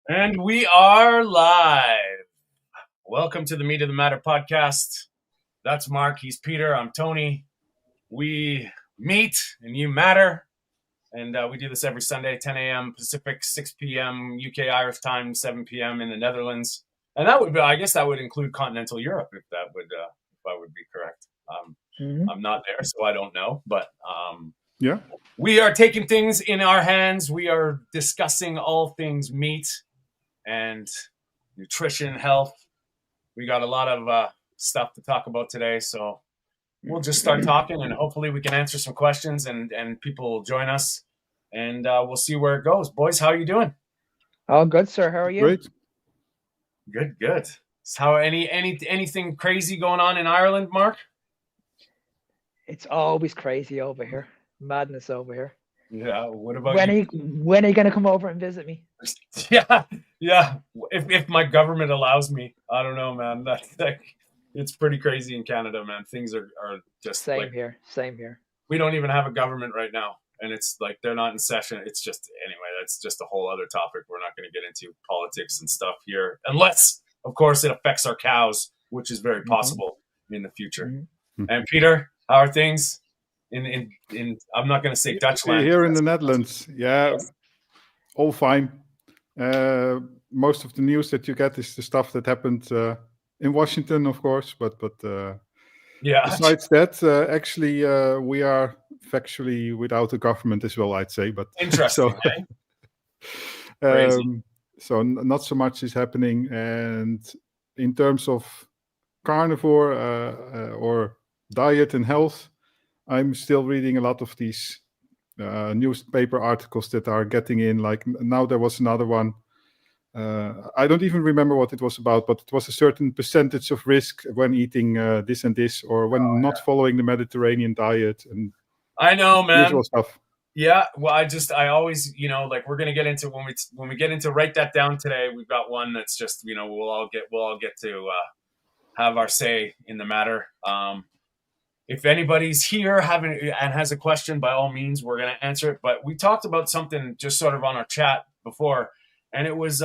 And we are live. Welcome to the Meat of the Matter podcast. That's Mark. He's Peter. I'm Tony. We meet and you matter. And we do this every Sunday, 10 a.m. Pacific, 6 p.m. UK Irish time, 7 p.m. in the Netherlands. And that would be, I guess that would include continental Europe, if I would be correct. I'm not there, so I don't know. But yeah, we are taking things in our hands. We are discussing all things meat and nutrition, health. We got a lot of stuff to talk about today, so we'll just start talking, and hopefully we can answer some questions, and people will join us, and we'll see where it goes. Boys, how are you doing? Oh, good, sir. How are you? great. Good, good. So how anything crazy going on in Ireland, Mark? It's always crazy over here. Madness over here. Yeah. What about When you? when are you gonna come over and visit me? Yeah. If my government allows me, I don't know, man. It's pretty crazy in Canada, man. Things are just Same like here. Same here. we don't even have a government right now, and it's like they're not in session. It's just anyway. That's just a whole other topic. We're not going to get into politics and stuff here, unless, of course, it affects our cows, which is very possible in the future. Mm-hmm. And Peter, how are things in I'm not going to say Dutchland. Here in the Netherlands, yeah, Yes. all fine. Most of the news that you get is the stuff that happened in Washington, of course. But Yeah. besides that, actually, we are factually without a government as well, I'd say. But Interesting. so, Eh? Crazy. so not so much is happening. And in terms of carnivore or diet and health, I'm still reading a lot of these newspaper articles that are getting in. Like now there was another one. I don't even remember what it was about, but it was a certain percentage of risk when eating this and this, or when not following the Mediterranean diet, and I know, man. usual stuff. Yeah, well, I always, like we're gonna get into when we get into write that down today. We've got one that's just, we'll all get to have our say in the matter. If anybody's here and has a question, by all means, we're gonna answer it. But we talked about something just sort of on our chat before, and it was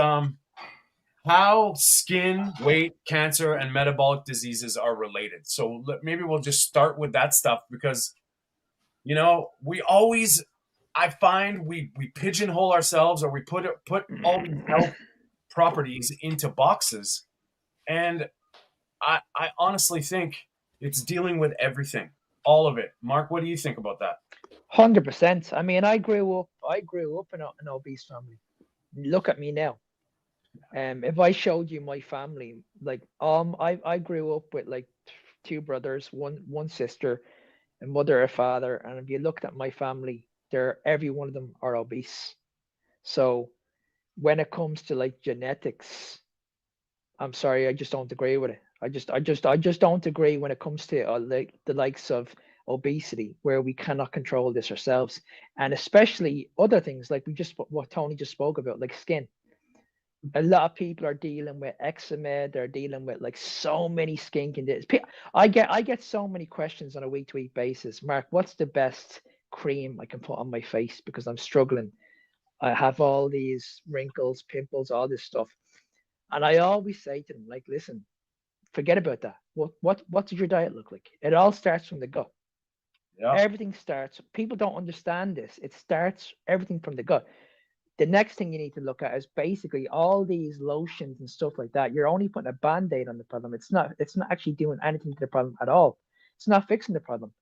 how skin, weight, cancer, and metabolic diseases are related. So maybe we'll just start with that stuff because, I find we pigeonhole ourselves, or we put all these health properties into boxes, and I honestly think it's dealing with everything, all of it. Mark, what do you think about that? 100%. I mean, I grew up in an obese family. Look at me now. If I showed you my family, like I grew up with like two brothers, one sister, a mother, a father, and if you looked at my family, every one of them are obese. So when it comes to like genetics, I'm sorry, I just don't agree with it. I just don't agree when it comes to like the likes of obesity, where we cannot control this ourselves, and especially other things like what Tony just spoke about, like skin. A lot of people are dealing with eczema. They're dealing with like so many skin conditions. I get so many questions on a week-to-week basis. Mark, what's the best cream I can put on my face because I'm struggling? I have all these wrinkles, pimples, all this stuff. And I always say to them, like, listen, forget about that. What does your diet look like? It all starts from the gut. Yeah. Everything starts. People don't understand this. It starts everything from the gut. The next thing you need to look at is basically all these lotions and stuff like that. You're only putting a band-aid on the problem. It's not actually doing anything to the problem at all. It's not fixing the problem.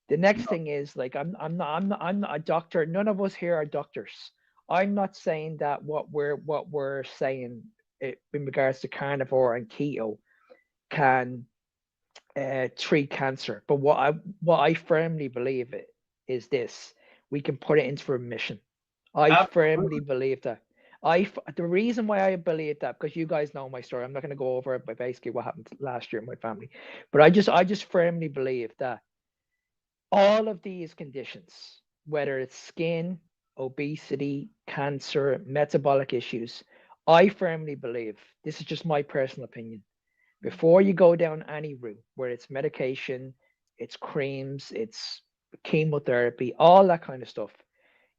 The next thing is like I'm not a doctor. None of us here are doctors. I'm not saying that what we're saying in regards to carnivore and keto can treat cancer. But what I firmly believe is this: we can put it into remission. I Absolutely. firmly believe that. The reason why I believe that, because you guys know my story, I'm not going to go over it, but basically what happened last year in my family. But I just firmly believe that all of these conditions, whether it's skin, obesity, cancer, metabolic issues, I firmly believe, this is just my personal opinion, before you go down any route, where it's medication, it's creams, it's chemotherapy, all that kind of stuff,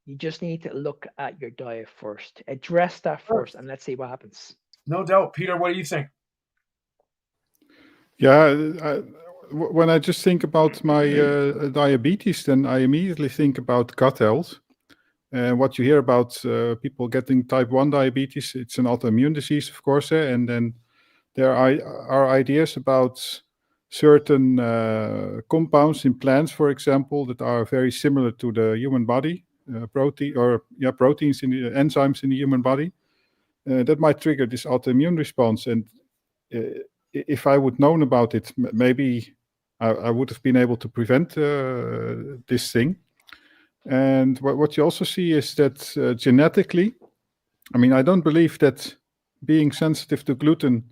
You just need to look at your diet first, address that Sure. first, and let's see what happens. No doubt. Peter, what do you think? Yeah, when I just think about my diabetes, then I immediately think about gut health. And what you hear about people getting type 1 diabetes, it's an autoimmune disease, of course. And then there are ideas about certain compounds in plants, for example, that are very similar to the human body, proteins in the enzymes in the human body. That might trigger this autoimmune response. And if I would known about it, maybe I would have been able to prevent this thing. And what you also see is that genetically, I mean, I don't believe that being sensitive to gluten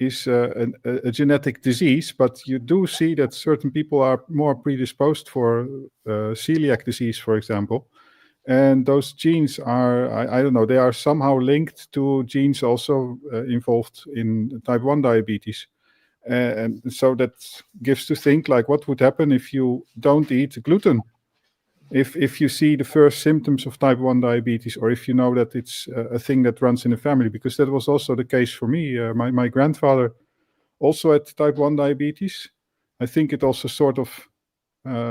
is a genetic disease, but you do see that certain people are more predisposed for celiac disease, for example. And those genes are, I don't know, they are somehow linked to genes also involved in type 1 diabetes. And so that gives to think like what would happen if you don't eat gluten? If you see the first symptoms of type 1 diabetes, or if you know that it's a thing that runs in the family, because that was also the case for me. My grandfather also had type 1 diabetes. I think it also sort of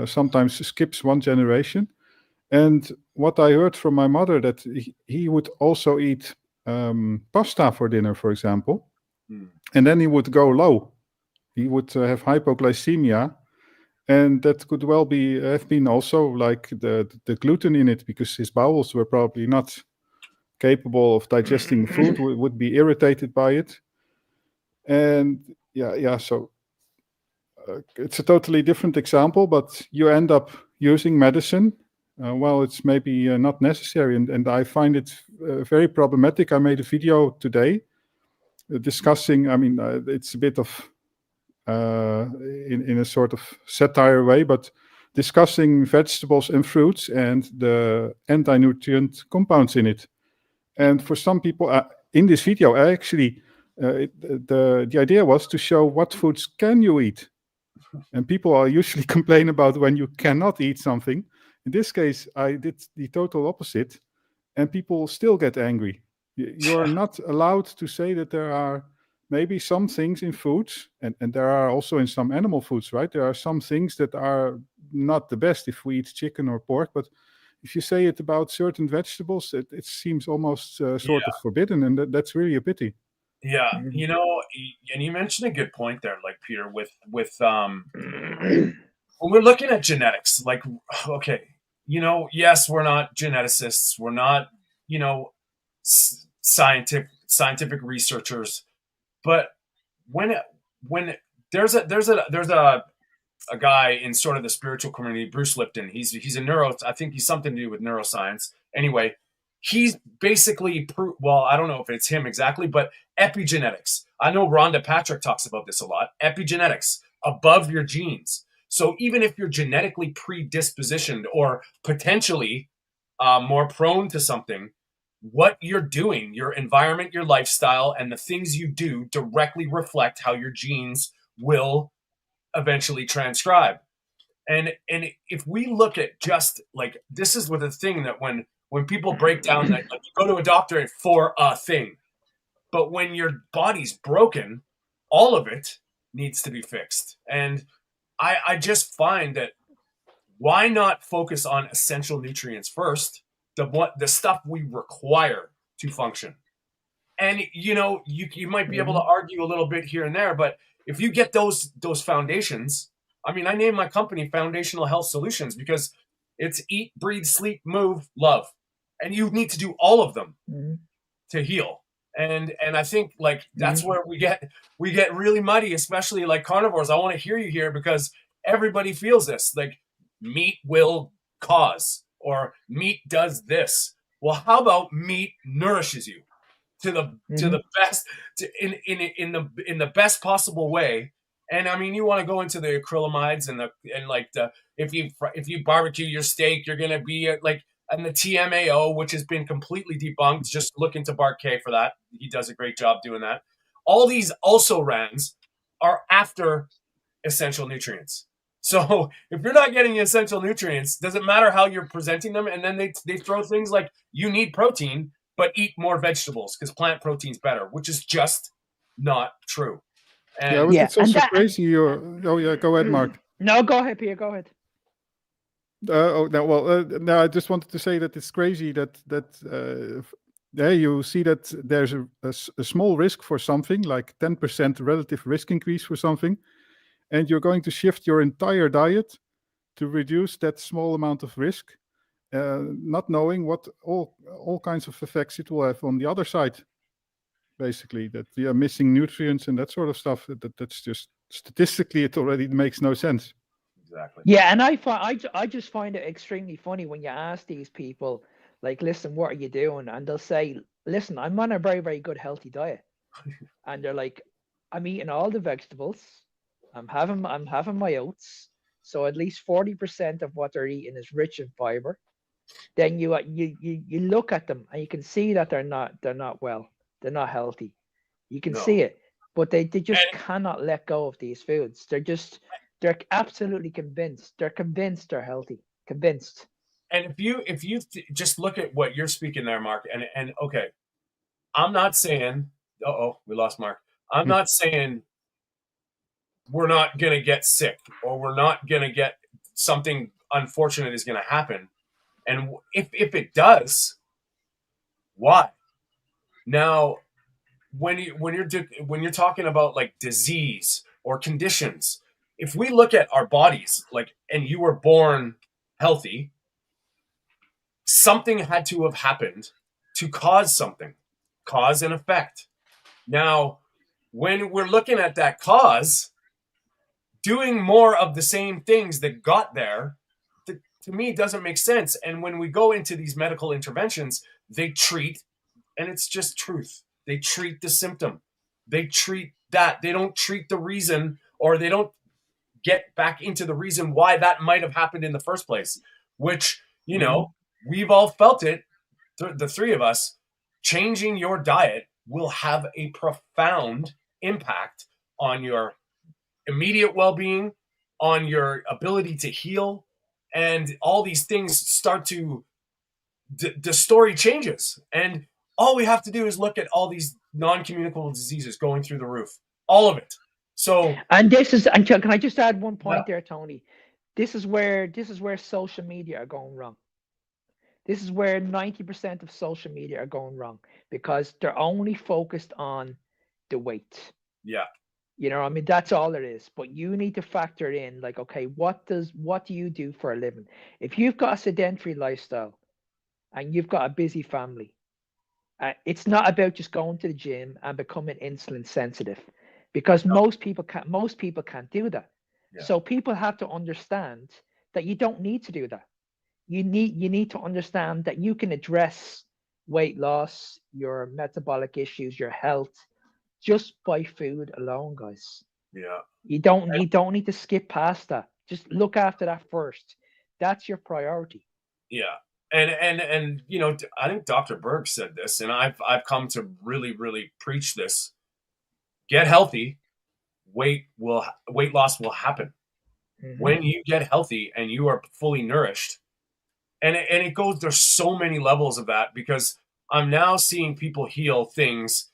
sometimes skips one generation. And what I heard from my mother, that he would also eat pasta for dinner, for example, and then he would go low. He would have hypoglycemia, and that could well be have been also like the gluten in it, because his bowels were probably not capable of digesting the food, would be irritated by it. And so it's a totally different example, but you end up using medicine. Well, it's maybe not necessary, and I find it very problematic. I made a video today discussing, I mean, it's a bit of in a sort of satire way, but discussing vegetables and fruits and the anti-nutrient compounds in it. And for some people, in this video, I actually the idea was to show what foods can you eat, and people are usually complain about when you cannot eat something. In this case, I did the total opposite, and people still get angry. You are not allowed to say that there are maybe some things in foods, and there are also in some animal foods, right? There are some things that are not the best if we eat chicken or pork, but if you say it about certain vegetables, it seems almost sort of forbidden, and that's really a pity. Yeah, and you mentioned a good point there, like Peter, with when we're looking at genetics, like, okay, yes, we're not geneticists, we're not, scientific researchers, but when when there's a guy in sort of the spiritual community, Bruce Lipton. He's a I think he's something to do with neuroscience. Anyway, he's basically well, I don't know if it's him exactly, but epigenetics. I know Rhonda Patrick talks about this a lot. Epigenetics, above your genes. So even if you're genetically predispositioned or potentially more prone to something, what you're doing, your environment, your lifestyle, and the things you do directly reflect how your genes will eventually transcribe. And if we look at just like, this is with a thing that when people break down that, like, you go to a doctor for a thing, but when your body's broken, all of it needs to be fixed. And I just find that, why not focus on essential nutrients first, the stuff we require to function. And you might be able to argue a little bit here and there, but if you get those foundations, I mean, I named my company Foundational Health Solutions because it's eat, breathe, sleep, move, love, and you need to do all of them to heal. And I think, like, that's where we get really muddy, especially like carnivores. I want to hear you here, because everybody feels this, like, meat will cause, or meat does this. Well, how about meat nourishes you to the best, in the best possible way? And I mean, you want to go into the acrylamides and like the if you barbecue your steak, you're gonna be at, like, and the TMAO, which has been completely debunked. Just look into Bart K for that. He does a great job doing that. All these also rans are after essential nutrients. So if you're not getting essential nutrients, doesn't matter how you're presenting them. And then they throw things like you need protein, but eat more vegetables because plant protein's better, which is just not true. Yeah, And but Yeah, it's and also that. crazy. Oh yeah, go ahead, Mark. No, go ahead, Peter. Go ahead. Oh no, well, no, I just wanted to say that it's crazy that there you see that there's a small risk for something, like 10% relative risk increase for something, and you're going to shift your entire diet to reduce that small amount of risk, not knowing what all kinds of effects it will have on the other side. Basically, that we are missing nutrients and that sort of stuff. That's just statistically, it already makes no sense. exactly. Yeah, and I just find it extremely funny when you ask these people, like, listen, what are you doing? And they'll say, listen, I'm on a very, very good healthy diet. And they're like, I'm eating all the vegetables. I'm having my oats. So at least 40% of what they're eating is rich in fiber. Then you look at them and you can see that they're not well. They're not healthy. You can No. see it. But they just And cannot let go of these foods. They're absolutely convinced. They're convinced they're healthy. Convinced. and if you just look at what you're speaking there, Mark, and okay, I'm not saying, we lost Mark. I'm Hmm. not saying we're not going to get sick or we're not going to get something unfortunate is going to happen. And if it does, why? Now, when you're talking about like disease or conditions, if we look at our bodies, like, and you were born healthy, something had to have happened to cause something, cause and effect. Now, when we're looking at that cause, doing more of the same things that got there, to me, doesn't make sense. And when we go into these medical interventions, they treat, and it's just truth. They treat the symptom. They treat that. They don't treat the reason, or they don't get back into the reason why that might have happened in the first place, which, we've all felt it, the three of us. Changing your diet will have a profound impact on your immediate well-being, on your ability to heal, and all these things start to the story changes. And all we have to do is look at all these non-communicable diseases going through the roof, all of it. So And can I just add one yeah, point there, Tony? This is where social media are going wrong. This is where 90% of social media are going wrong because they're only focused on the weight. yeah, You know, I mean, that's all it is. But you need to factor in, like, okay, what do you do for a living? If you've got a sedentary lifestyle and you've got a busy family, it's not about just going to the gym and becoming insulin sensitive, because no, most people can't do that. yeah, So people have to understand that you don't need to do that. You need to understand that you can address weight loss, your metabolic issues, your health, just by food alone, guys. yeah, You don't need to skip past that. Just look after that first. That's your priority. yeah. And I think Dr. Berg said this, and I've come to really, really preach this. Get healthy, weight loss will happen. Mm-hmm. When you get healthy and you are fully nourished, and it goes, there's so many levels of that, because I'm now seeing people heal things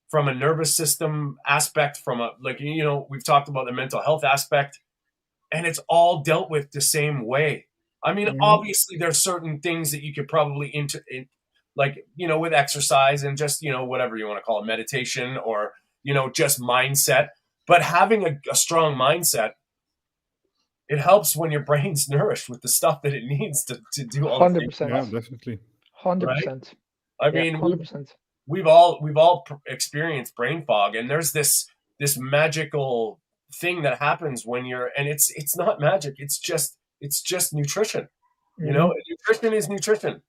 from a nervous system aspect, from a, like, we've talked about the mental health aspect, and it's all dealt with the same way. I mean, Mm-hmm. obviously there's certain things that you could probably like, with exercise and just, whatever you want to call it, meditation, or, just mindset. But having a strong mindset, it helps when your brain's nourished with the stuff that it needs to do all the Hundred things, percent. Yeah, definitely. Hundred right? percent. I Yeah, mean, 100%. we've all experienced brain fog, and there's this magical thing that happens when you're, and it's not magic. It's just nutrition. Mm-hmm. Nutrition is nutrition,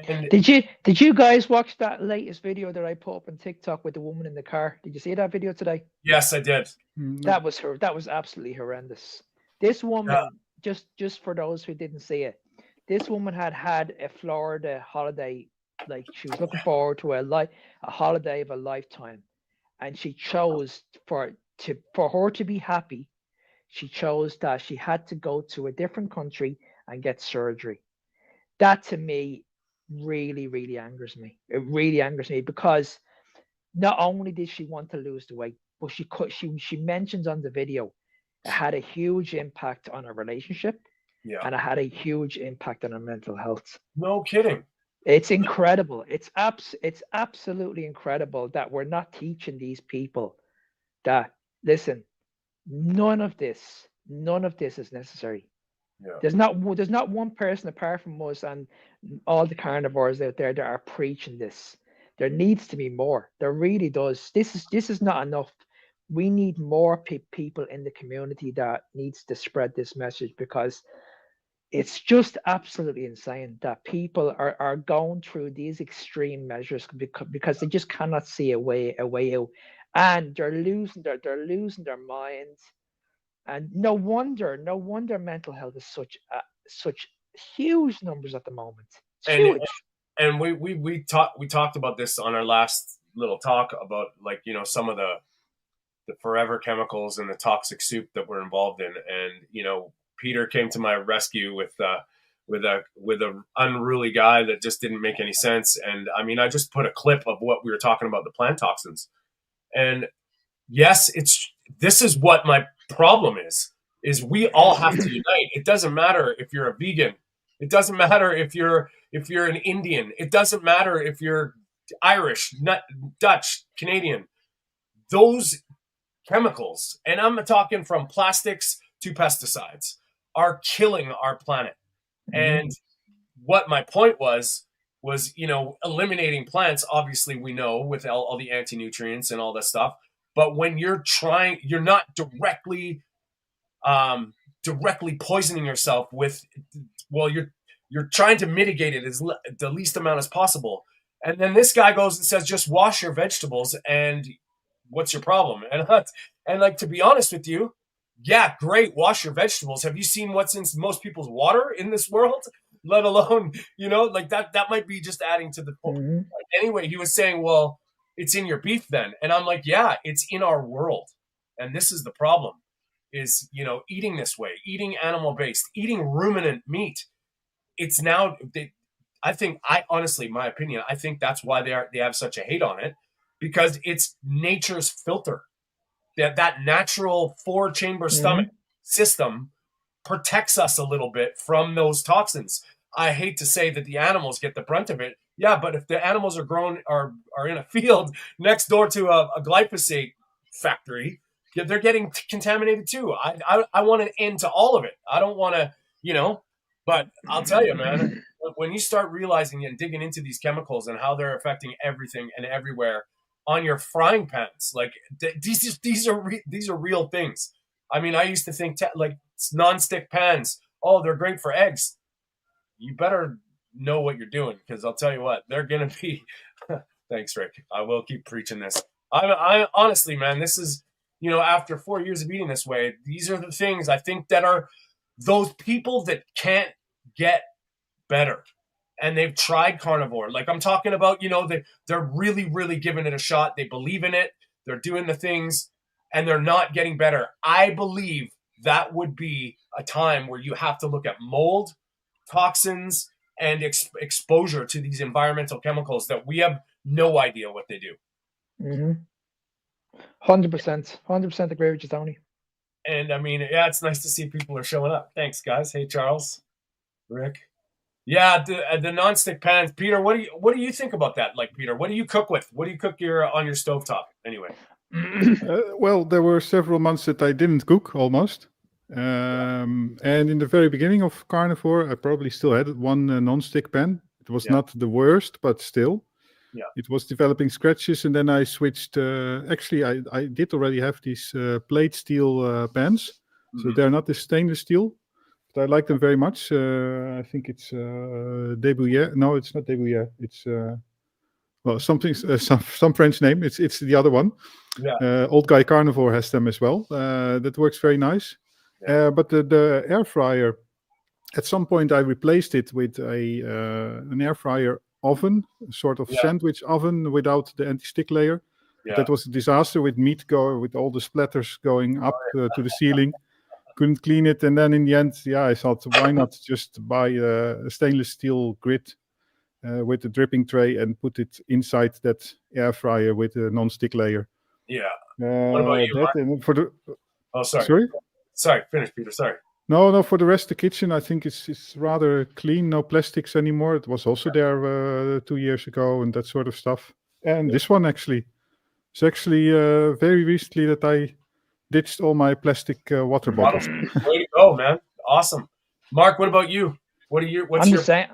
and Did you guys watch that latest video that I put up on TikTok with the woman in the car? Did you see that video today? yes, I did. No. That was absolutely horrendous. This Yeah, woman, just for those who didn't see it, this woman had a Florida holiday, like she was looking forward to a holiday of a lifetime, and she chose for her to be happy. she chose that she had to go to a different country and get surgery. That to me really, really angers me. It really angers me because not only did she want to lose the weight, but she mentions on the video it had a huge impact on her relationship Yeah. and it had a huge impact on her mental health. No kidding. It's incredible. It's absolutely incredible that we're not teaching these people that, listen, none of this is necessary. Yeah. There's not one person apart from us and all the carnivores out there that are preaching this. There needs to be more. There really does. This is not enough. We need more people in the community that needs to spread this message, because it's just absolutely insane that people are going through these extreme measures because they just cannot see a way out, and they're losing their minds. And no wonder mental health is such huge numbers at the moment. It's huge. And we talked about this on our last little talk about, like, you know, some of the forever chemicals and the toxic soup that we're involved in. And, you know, Peter came to my rescue with a unruly guy that just didn't make any sense. And I mean, I just put a clip of what we were talking about, the plant toxins. And yes, this is what my problem is we all have to unite. It doesn't matter if you're a vegan. It doesn't matter if you're an Indian. It doesn't matter if you're Irish, Dutch, Canadian. Those chemicals, and I'm talking from plastics to pesticides, are killing our planet. And what my point was, you know, eliminating plants, obviously we know with all the anti-nutrients and all that stuff. But when you're not directly poisoning yourself with, well, you're trying to mitigate it as the least amount as possible. And then this guy goes and says, just wash your vegetables, and what's your problem? And like, to be honest with you, yeah, great, wash your vegetables. Have you seen what's in most people's water in this world? Let alone, you know, like that might be just adding to the point. Anyway, he was saying, well, it's in your beef then. And I'm like, yeah, it's in our world. And this is the problem, is, you know, eating this way, eating animal-based, eating ruminant meat. It's now, honestly, my opinion, I think that's why they have such a hate on it, because it's nature's filter. That natural 4-chamber stomach system protects us a little bit from those toxins. I hate to say that the animals get the brunt of it. Yeah, but if the animals are in a field next door to a glyphosate factory, they're getting contaminated too. I want an end to all of it. I don't want to, you know, but I'll tell you, man, when you start realizing and digging into these chemicals and how they're affecting everything and everywhere on your frying pans, like these are real things. I mean, I used to think like non-stick pans, oh, they're great for eggs. You better know what you're doing, because I'll tell you what, they're going to be. Thanks, Rick. I will keep preaching this. I honestly, man, this is, you know, after 4 years of eating this way, these are the things I think that are those people that can't get better. And they've tried carnivore. Like I'm talking about, you know, they're really, really giving it a shot. They believe in it. They're doing the things, and they're not getting better. I believe that would be a time where you have to look at mold, toxins, and exposure to these environmental chemicals that we have no idea what they do. 100% agree with you, Tony. And I mean, yeah, it's nice to see people are showing up. Thanks, guys. Hey, Charles, Rick. Yeah, the non-stick pans. Peter, what do you think about that? Like, Peter, what do you cook with? What do you cook on your stovetop anyway? Well, there were several months that I didn't cook almost. And in the very beginning of carnivore, I probably still had one non-stick pan. It was not the worst, but still. Yeah. It was developing scratches, and then I switched. Actually, I did already have these plate steel pans. So they're not the stainless steel. But I like them very much. I think it's Debouillère. No, it's not Debouillère. It's well, something, some French name. It's the other one. Yeah. Old Guy Carnivore has them as well. That works very nice. Yeah. But the air fryer, at some point I replaced it with an air fryer oven, a sort of sandwich oven without the anti-stick layer. Yeah. That was a disaster with meat with all the splatters going up to the ceiling. couldn't clean it. And then in the end, I thought, why not just buy a stainless steel grid with a dripping tray and put it inside that air fryer with a non-stick layer. Yeah. What about you, Mark? And for the sorry. Sorry, finish, Peter. Sorry. No. For the rest of the kitchen, I think it's rather clean. No plastics anymore. It was also there 2 years ago and that sort of stuff. And this one actually, it's actually very recently that I ditched all my plastic water bottles. Way to go, man! Awesome, Mark. What about you? I'm the same.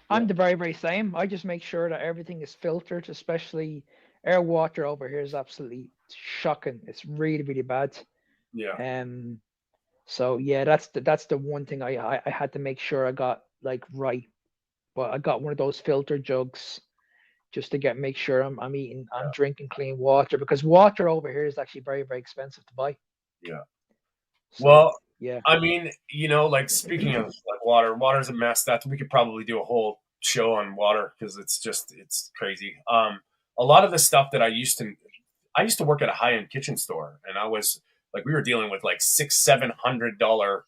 I'm the very, very same. I just make sure that everything is filtered, especially our water over here is absolutely shocking. It's really, really bad. Yeah. So yeah, that's the one thing I had to make sure I got like right. But I got one of those filter jugs just to make sure I'm drinking clean water, because water over here is actually very, very expensive to buy. Yeah. So, well, yeah. I mean, like speaking of like water's a mess. That we could probably do a whole show on water because it's crazy. A lot of the stuff that I used to work at a high-end kitchen store, and I was like, we were dealing with like $600-700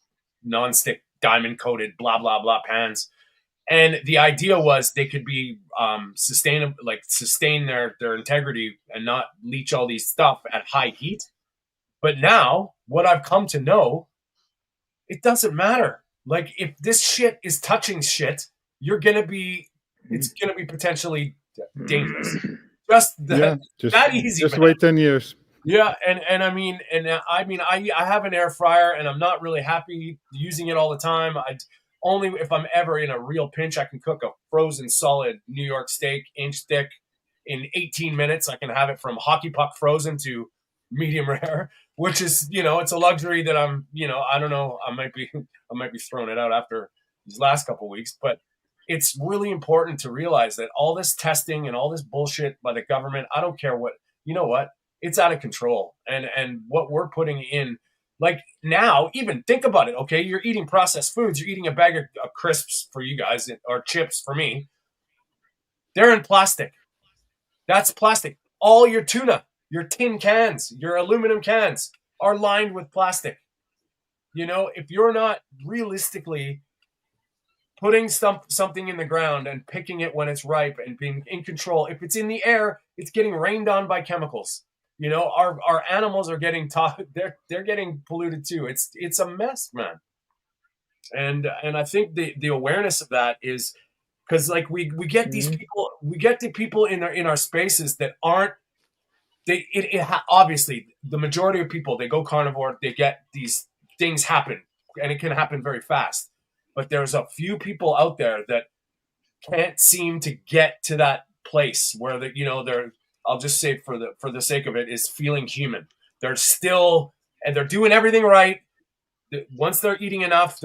non-stick diamond coated blah blah blah pans. And the idea was they could be sustain their integrity and not leach all these stuff at high heat. But now, what I've come to know, it doesn't matter. Like, if this shit is touching shit, it's gonna be potentially dangerous. Just that easy. Just wait 10 years. Yeah, and I mean, I have an air fryer, and I'm not really happy using it all the time. Only if I'm ever in a real pinch, I can cook a frozen solid New York steak, inch thick, in 18 minutes. I can have it from hockey puck frozen to medium rare, which is, it's a luxury that I'm, I don't know. I might be throwing it out after these last couple of weeks, but it's really important to realize that all this testing and all this bullshit by the government, I don't care what, it's out of control. And what we're putting in, like now, even think about it. Okay, you're eating processed foods. You're eating a bag of crisps for you guys, or chips for me. They're in plastic. That's plastic. All your tuna, your tin cans, your aluminum cans are lined with plastic. If you're not realistically putting something in the ground and picking it when it's ripe and being in control, if it's in the air, it's getting rained on by chemicals. Our animals are getting they're getting polluted too. It's a mess, man. And I think the awareness of that is because, like, we get these people, the people in our spaces that aren't. Obviously the majority of people, they go carnivore, they get these things happen, and it can happen very fast. But there's a few people out there that can't seem to get to that place where they're. I'll just say for the sake of it, is feeling human. They're still, and they're doing everything right. Once they're eating enough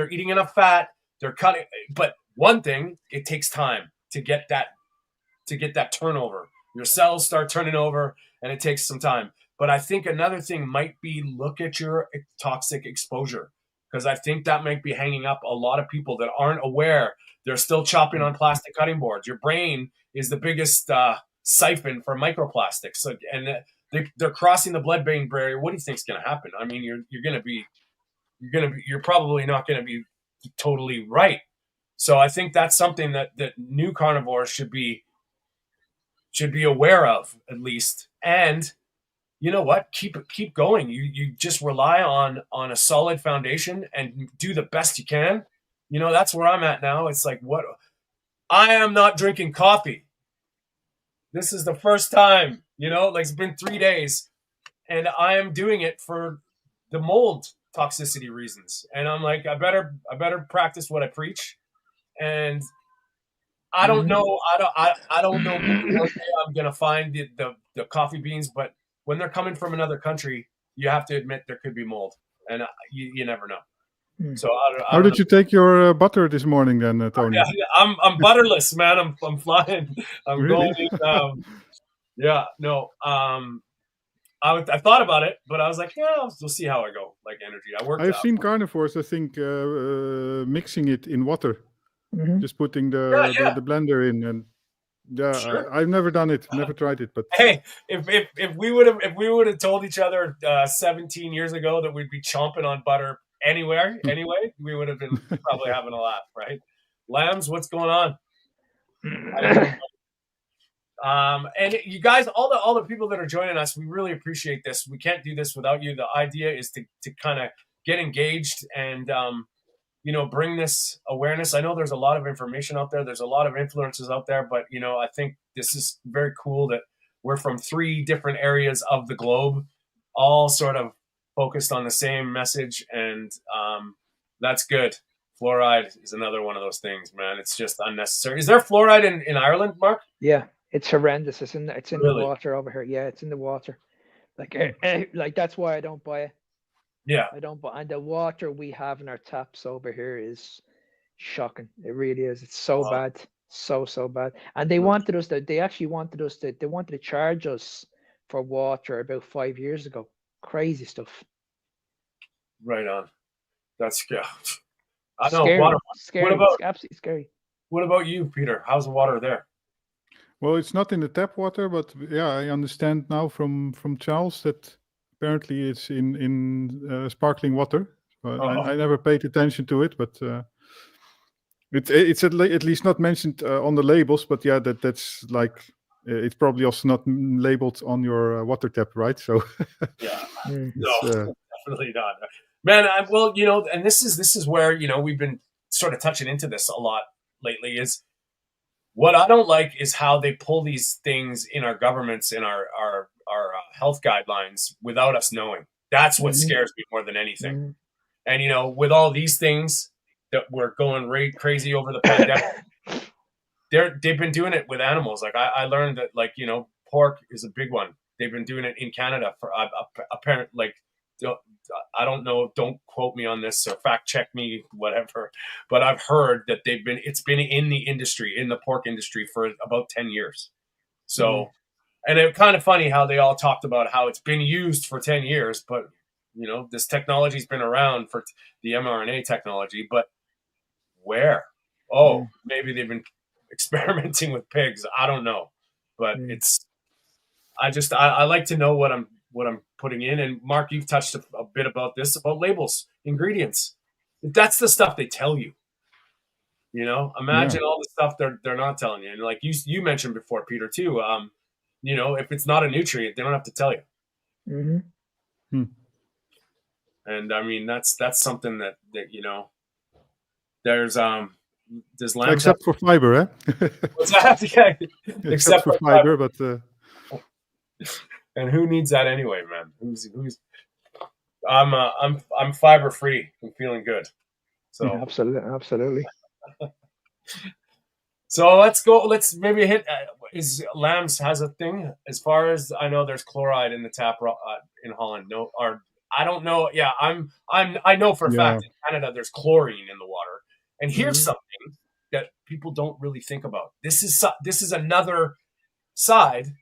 fat, they're cutting. But one thing, it takes time to get that turnover. Your cells start turning over, and it takes some time. But I think another thing might be, look at your toxic exposure, because I think that might be hanging up a lot of people that aren't aware. They're still chopping on plastic cutting boards. Your brain is the biggest siphon for microplastics, and they're crossing the blood-brain barrier. What do you think is going to happen? I mean, you're probably not going to be totally right. So I think that's something that new carnivores should be aware of, at least. And you know what? Keep going. You just rely on a solid foundation and do the best you can. That's where I'm at now. It's like, what? I am not drinking coffee. This is the first time, like, it's been 3 days, and I am doing it for the mold toxicity reasons. And I'm like, I better practice what I preach. And I don't know. I don't know. I'm going to find the coffee beans, but when they're coming from another country, you have to admit there could be mold, and you never know. So how did you take your butter this morning then, Tony? Yeah, I'm butterless, man. I'm flying. I'm really? going. Yeah, no. I thought about it, but I was like, yeah, we'll see how I go. Like energy, I've seen carnivores, I think, mixing it in water, just putting the blender in, and sure. I've never done it, never tried it. But hey, if we would have told each other 17 years ago that we'd be chomping on butter anywhere, anyway, we would have been probably having a laugh, right? Lambs, what's going on? And you guys, all the people that are joining us, we really appreciate this. We can't do this without you. The idea is to kind of get engaged and bring this awareness. I know there's a lot of information out there. There's a lot of influences out there, but I think this is very cool that we're from 3 different areas of the globe, all sort of focused on the same message, and that's good. Fluoride is another one of those things, man. It's just unnecessary. Is there fluoride in Ireland, Mark? Yeah, it's horrendous. It's in Really? the water over here. Yeah, it's in the water. Like that's why I don't buy it. Yeah. I don't buy. And the water we have in our taps over here is shocking. It really is. It's so bad, so bad. And they wanted us to. They actually wanted us to. They wanted to charge us for water about 5 years ago. Crazy stuff. Right on. That's scary. I know. Scary. Water. Scary. What about, it's absolutely scary. What about you, Peter? How's the water there? Well, it's not in the tap water, but yeah, I understand now from Charles that apparently it's in sparkling water. I never paid attention to it, but it's at least not mentioned on the labels. But yeah, that's like it's probably also not labeled on your water tap, right? So yeah, no, definitely not, man. And this is where we've been sort of touching into this a lot lately. Is what I don't like is how they pull these things in our governments, in our health guidelines without us knowing. That's what scares me more than anything. And with all these things that were going crazy over the pandemic, they've been doing it with animals. Like I learned that, like pork is a big one. They've been doing it in Canada for apparent. Like I don't know. Don't quote me on this or fact check me, whatever. But I've heard that it's been in the industry, in the pork industry, for about 10 years. So, and it's kind of funny how they all talked about how it's been used for 10 years, but this technology's been around for the mRNA technology, but where? Oh, maybe they've been experimenting with pigs. I don't know, but I like to know what I'm putting in. And Mark, you've touched a bit about this, about labels, ingredients. That's the stuff they tell you. Imagine all the stuff they're not telling you. And like you mentioned before, Peter, too. If it's not a nutrient, they don't have to tell you. And I mean, that's something that there's lambs except for fiber, eh? What's that? Yeah. Except for fiber, but. And who needs that anyway, man? Who's? I'm fiber free. I'm feeling good. So absolutely. So let's go. Let's maybe hit. Is Lambs has a thing? As far as I know, there's chloride in the tap in Holland. No, or I don't know. Yeah, I know for a fact in Canada there's chlorine in the water. And here's something that people don't really think about. This is another side.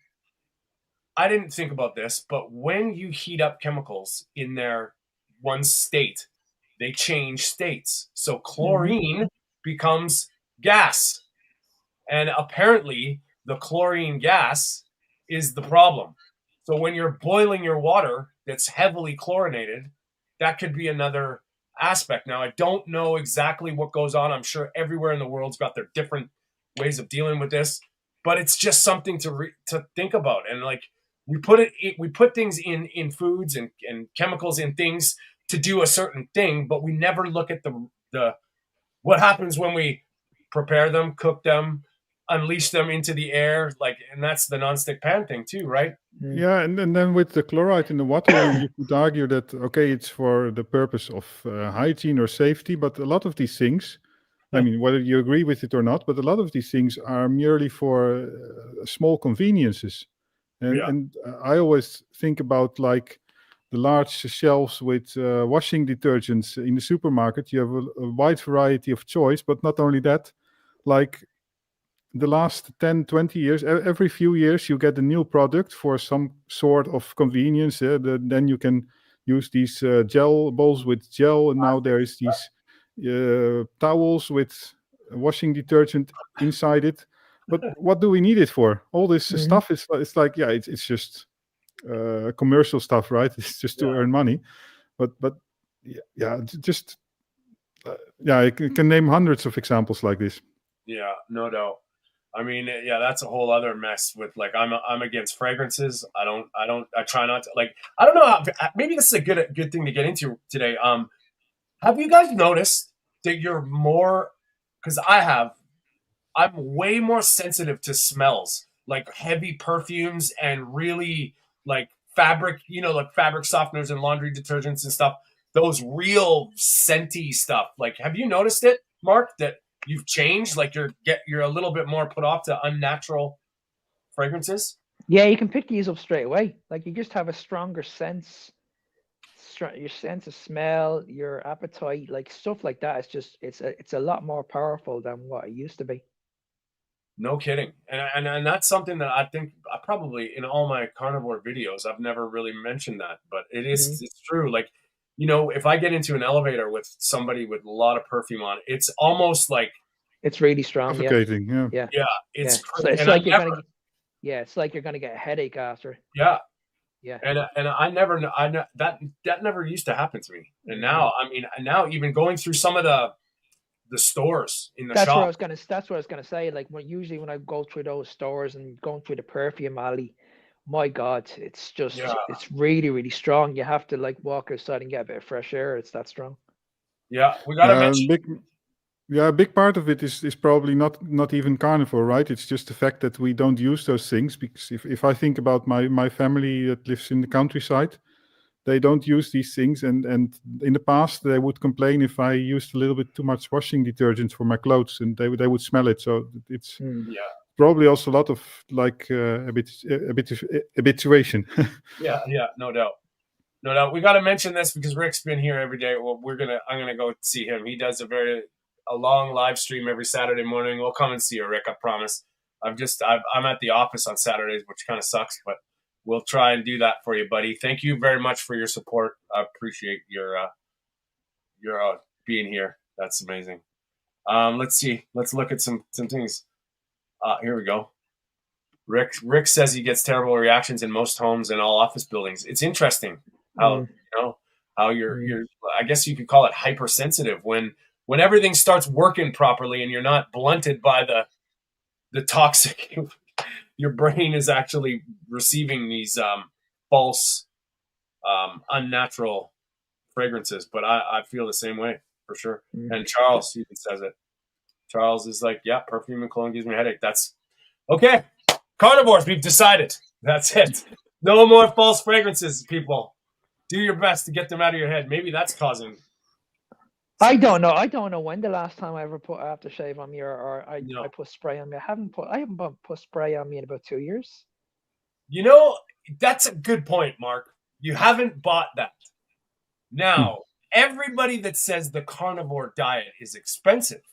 I didn't think about this, but when you heat up chemicals in their one state, they change states. So chlorine becomes gas. And apparently the chlorine gas is the problem. So when you're boiling your water that's heavily chlorinated, that could be another aspect. Now, I don't know exactly what goes on. I'm sure everywhere in the world's got their different ways of dealing with this, but it's just something to think about. And like, we put things in foods and chemicals in things to do a certain thing, but we never look at the what happens when we prepare them, cook them, unleash them into the air, like, and that's the nonstick pan thing too, right? Yeah, and then with the chloride in the water, you could argue that okay, it's for the purpose of hygiene or safety, but a lot of these things, I mean, whether you agree with it or not, but a lot of these things are merely for small conveniences. And I always think about like the large shelves with washing detergents in the supermarket. You have a wide variety of choice, but not only that, like the last 10, 20 years, every few years, you get a new product for some sort of convenience. Then you can use these gel bowls with gel, and now there is these towels with washing detergent inside it. But what do we need it for? All this stuff is like, yeah, it's just commercial stuff, right? It's just to earn money. But yeah, just yeah, I can name hundreds of examples like this. Yeah, no doubt. I mean, yeah, that's a whole other mess with like I'm against fragrances. I try not to like I don't know how maybe this is a good thing to get into today. Have you guys noticed that you're more because I'm way more sensitive to smells, like heavy perfumes and really like fabric, like fabric softeners and laundry detergents and stuff. Those real scenty stuff. Like, have you noticed it, Mark, that you've changed? Like you're a little bit more put off to unnatural fragrances? Yeah, you can pick these up straight away. Like you just have a stronger sense, your sense of smell, your appetite, like stuff like that. It's a lot more powerful than what it used to be. No kidding. And that's something that I think I probably in all my carnivore videos, I've never really mentioned that, but it's true. Like, if I get into an elevator with somebody with a lot of perfume on, it's almost like it's really strong. Suffocating, Yeah. It's So it's like you're gonna it's like you're gonna get a headache after. Yeah. Yeah. And that never used to happen to me. And now, I mean, now even going through some of the stores in the That's shop. That's what I was gonna say. Like usually when I go through those stores and going through the perfume alley, my God, it's just it's really, really strong. You have to like walk outside and get a bit of fresh air. It's that strong. Yeah, we gotta mention. A big part of it is probably not even carnivore, right? It's just the fact that we don't use those things. Because if I think about my family that lives in the countryside, they don't use these things. And in the past, they would complain if I used a little bit too much washing detergent for my clothes, and they would smell it. So it's probably also a lot of like habituation. Yeah, no doubt. No doubt. We got to mention this because Rick's been here every day. Well, I'm gonna go see him. He does a long live stream every Saturday morning. We'll come and see you, Rick. I promise. I'm at the office on Saturdays, which kind of sucks, but we'll try and do that for you, buddy. Thank you very much for your support. I appreciate your being here. That's amazing. Let's see. Let's look at some things. Here we go. Rick says he gets terrible reactions in most homes and all office buildings. It's interesting how how you're I guess you could call it hypersensitive when everything starts working properly and you're not blunted by the toxic. Your brain is actually receiving these false, unnatural fragrances. But I feel the same way for sure. And Charles even says it. Charles is like, yeah, perfume and cologne gives me a headache. That's okay. Carnivores, we've decided. That's it. No more false fragrances, people. Do your best to get them out of your head. Maybe that's causing. I don't know. I don't know when the last time I ever put aftershave on me or I put spray on me. I haven't put spray on me in about 2 years. That's a good point, Mark. You haven't bought that. Now, everybody that says the carnivore diet is expensive.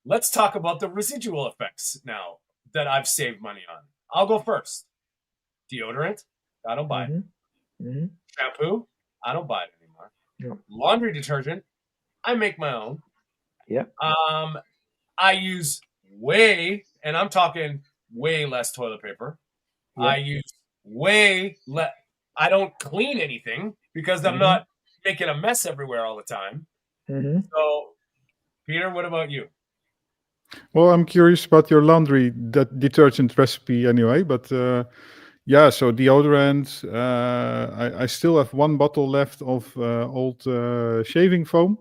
Let's talk about the residual effects now that I've saved money on. I'll go first. Deodorant, I don't buy it. Shampoo, I don't buy it anymore. Yep. Laundry detergent, I make my own. Yeah. I use and I'm talking way less toilet paper. Yep. I use way less. I don't clean anything because I'm not making a mess everywhere all the time. So, Peter, what about you? Well, I'm curious about your laundry detergent recipe anyway, but yeah, so deodorant, I still have one bottle left of old shaving foam.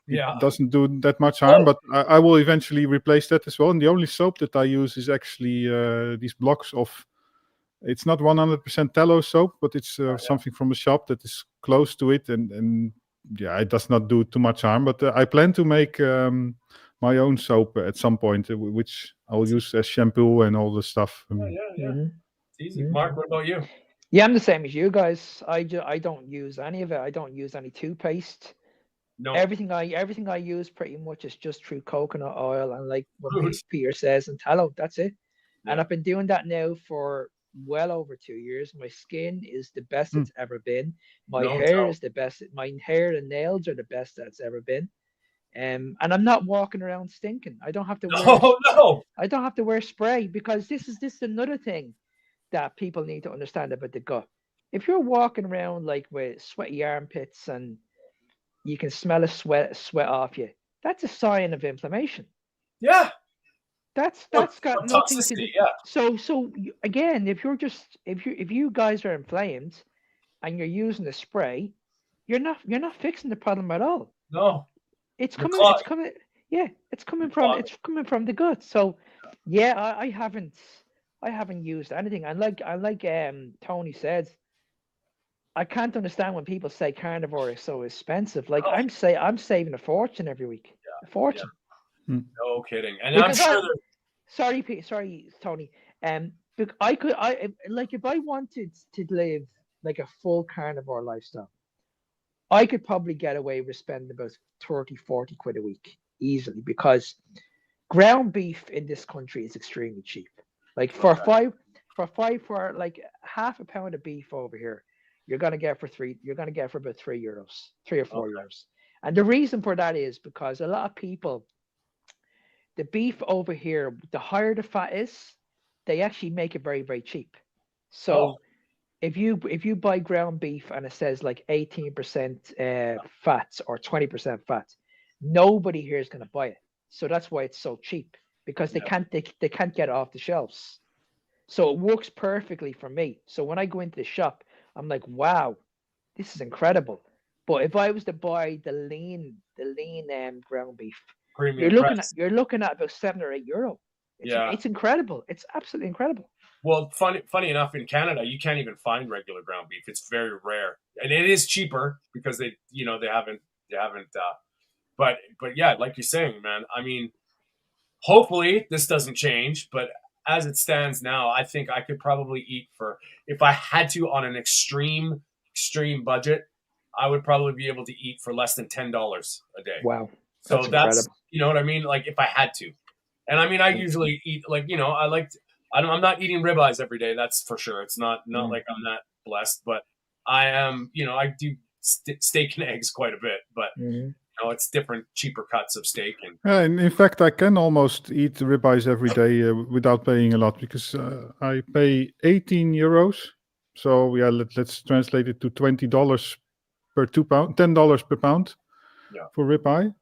It doesn't do that much harm, but I will eventually replace that as well. And the only soap that I use is actually these blocks of, it's not 100% tallow soap, but it's something from the shop that is close to it. And yeah, it does not do too much harm, but I plan to make my own soap at some point, which I'll use as shampoo and all the stuff. It's easy. Mark, what about you? Yeah, I'm the same as you guys. I don't use any of it. I don't use any toothpaste. No. Everything I use pretty much is just through coconut oil and like what Peter says and tallow. That's it. Yeah. And I've been doing that now for well over 2 years. My skin is the best it's ever been. My hair is the best. My hair and nails are the best that's ever been. And I'm not walking around stinking. I don't have to wear I don't have to wear spray because this is another thing that people need to understand about the gut. if you're walking around like with sweaty armpits and you can smell a sweat off you, that's a sign of inflammation. Yeah. That's got Or nothing to do. toxicity. Yeah. So again, if you guys are inflamed and you're using the spray, you're not fixing the problem at all. No. It's You're coming. It's clogging. coming. Yeah, You're clogging. it's coming from the gut. So, yeah, I haven't used anything. And like Tony says, I can't understand when people say carnivore is so expensive. Like Oh, I'm saving a fortune every week, a fortune. no kidding. And Because I'm sure that. sorry, Pete, sorry, Tony. Like if I wanted to live like a full carnivore lifestyle, I could probably get away with spending about 30, 40 quid a week easily because ground beef in this country is extremely cheap. Like for like half a pound of beef over here, you're gonna get for about €3, €3 or €4. And the reason for that is because a lot of people, the beef over here, the higher the fat is, they actually make it very, very cheap. So Oh, if you buy ground beef and it says like 18% fat or 20% fat, nobody here is going to buy it. So that's why it's so cheap because yeah. they can't get it off the shelves. So it works perfectly for me. So when I go into the shop, I'm like, wow, this is incredible. But if I was to buy the lean ground beef, Premium press. you're looking at about €7 or €8. Yeah. It's incredible. It's absolutely incredible. Well, funny enough, in Canada, you can't even find regular ground beef. It's very rare, and it is cheaper because they haven't. But yeah, like you're saying, man. I mean, hopefully this doesn't change, but as it stands now, I think I could probably eat for, if I had to on an extreme budget, I would probably be able to eat for less than $10 a day. Wow, So that's that's, incredible. you know what I mean? Like if I had to. And I mean, I usually eat like, I'm not eating ribeyes every day. That's for sure. It's not like I'm that blessed, but I am, I do steak and eggs quite a bit, but it's different, cheaper cuts of steak. And in fact, I can almost eat ribeyes every day without paying a lot because I pay €18. So yeah, let's translate it to $20 per 2 pound, $10 per pound for ribeye.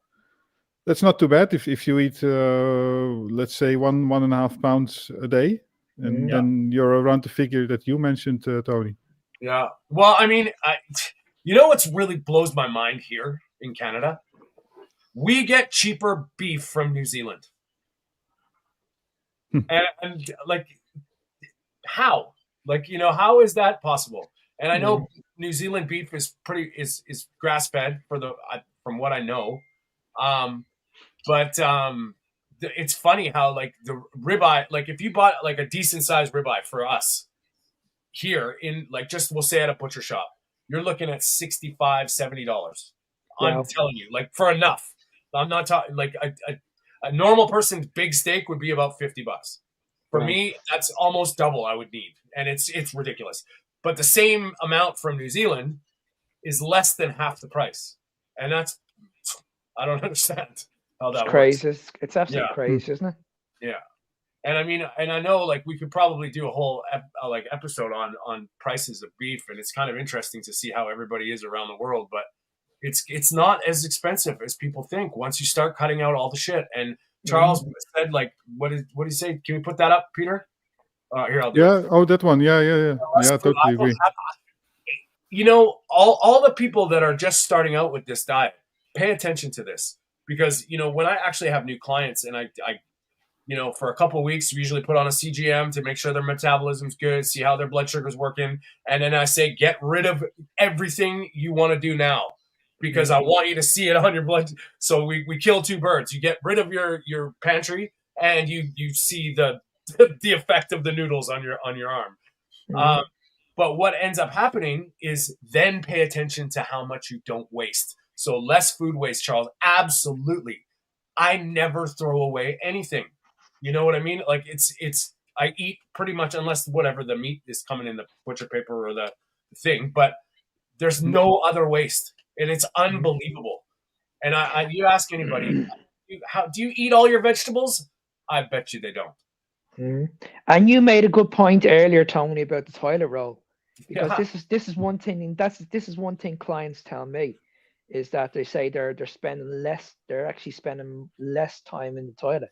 That's not too bad if you eat, let's say, 1.5 pounds a day, and then you're around the figure that you mentioned, Tony. Yeah. Well, I mean, what's really blows my mind here in Canada? We get cheaper beef from New Zealand. and like, how? Like, how is that possible? And I know New Zealand beef is is grass fed from what I know. But it's funny how like the ribeye, like if you bought like a decent sized ribeye for us here in like, just we'll say at a butcher shop, you're looking at $65, $70. Wow. I'm telling you, like for enough. I'm not talking like a normal person's big steak would be about $50. For me, that's almost double I would need, and it's ridiculous. But the same amount from New Zealand is less than half the price, and that's, I don't understand how that crazy. works. It's absolutely crazy, isn't it? Yeah. And I mean, and I know like we could probably do a whole episode on prices of beef, and it's kind of interesting to see how everybody is around the world, but it's not as expensive as people think once you start cutting out all the shit. And Charles said, like, what did he say? Can we put that up, Peter? Here, I'll do it. Oh, that one. Yeah, totally agree. All the people that are just starting out with this diet, pay attention to this, because when I actually have new clients and I for a couple of weeks, we usually put on a CGM to make sure their metabolism's good, see how their blood sugar's working, and then I say, get rid of everything you want to do now, because I want you to see it on your blood. So we kill two birds. You get rid of your pantry, and you see the effect of the noodles on your arm. But what ends up happening is then pay attention to how much you don't waste. So less food waste, Charles. Absolutely. I never throw away anything. You know what I mean? Like it's I eat pretty much, unless whatever the meat is coming in the butcher paper or the thing, but there's no other waste, and it's unbelievable. And you ask anybody, how do you eat all your vegetables? I bet you they don't. And you made a good point earlier, Tony, about the toilet roll. Because Yeah. this is one thing, and this is one thing clients tell me, is that they say they're actually spending less time in the toilet,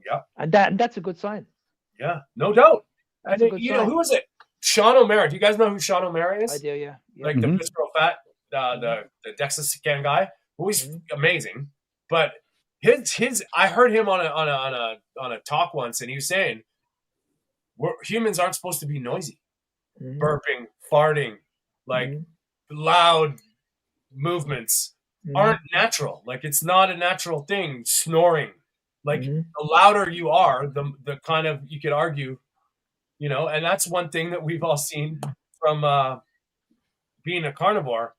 Yeah. and that's a good sign. Yeah. No doubt. That's And a good you know, sign. who is it? Sean O'Mara. Do you guys know who Sean O'Mara I is? do, yeah, yeah. Like the Mhm. visceral fat, the DEXA scan guy, who is amazing. But his I heard him on a talk once, and he was saying humans aren't supposed to be noisy, Mhm, burping, farting, like mhm, loud movements mhm, aren't natural. Like it's not a natural thing. Snoring, like mhm. the louder you are, the kind of you could argue, you know, and that's one thing that we've all seen from being a carnivore.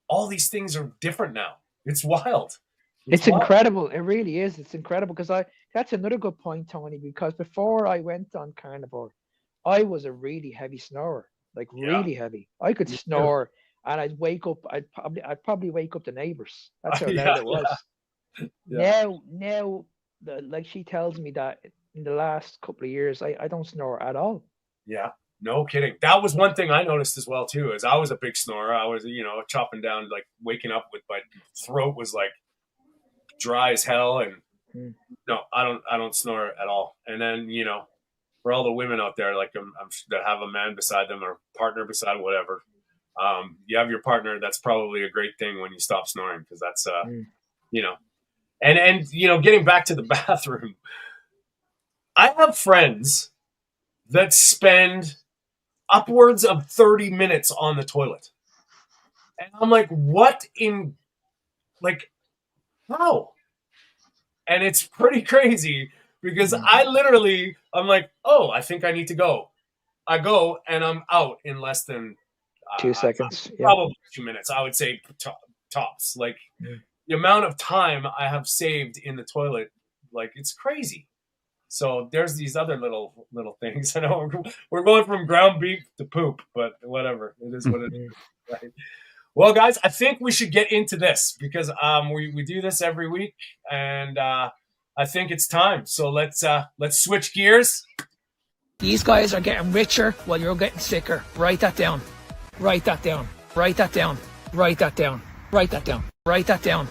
All these things are different now. It's wild. It's It's wild. incredible. It really is. It's incredible because that's another good point, Tony, because before I went on carnivore, I was a really heavy snorer, like Yeah, really heavy. I could me too. snore and I'd wake up, I'd probably wake up the neighbors. That's how loud Yeah, it was. yeah, Now, like she tells me that in the last couple of years, I don't snore at all. yeah. No kidding. That was one thing I noticed as well too. Is I was a big snorer. I was, you know, chopping down, like waking up with my throat was like dry as hell, and Mm. no, I don't snore at all. And then, you know, for all the women out there, like that have a man beside them or partner beside, whatever, you have your partner. That's probably a great thing when you stop snoring, because that's, Mm. you know, and you know, getting back to the bathroom, I have friends that spend upwards of 30 minutes on the toilet, and I'm like, what in, like, how? And it's pretty crazy because Mm. I literally, I'm like, oh, I think I need to go. I go and I'm out in less than 2 seconds. Yeah. probably 2 minutes. I would say tops. Like Mm. the amount of time I have saved in the toilet, like it's crazy. So there's these other little things. I know we're going from ground beef to poop, but whatever. It is what it Mm. is. Right? Well, guys, I think we should get into this because we do this every week, and I think it's time. So let's switch gears. These guys are getting richer while you're getting sicker. Write that down. Write that down. Write that down. Write that down. Write that down. Write that down.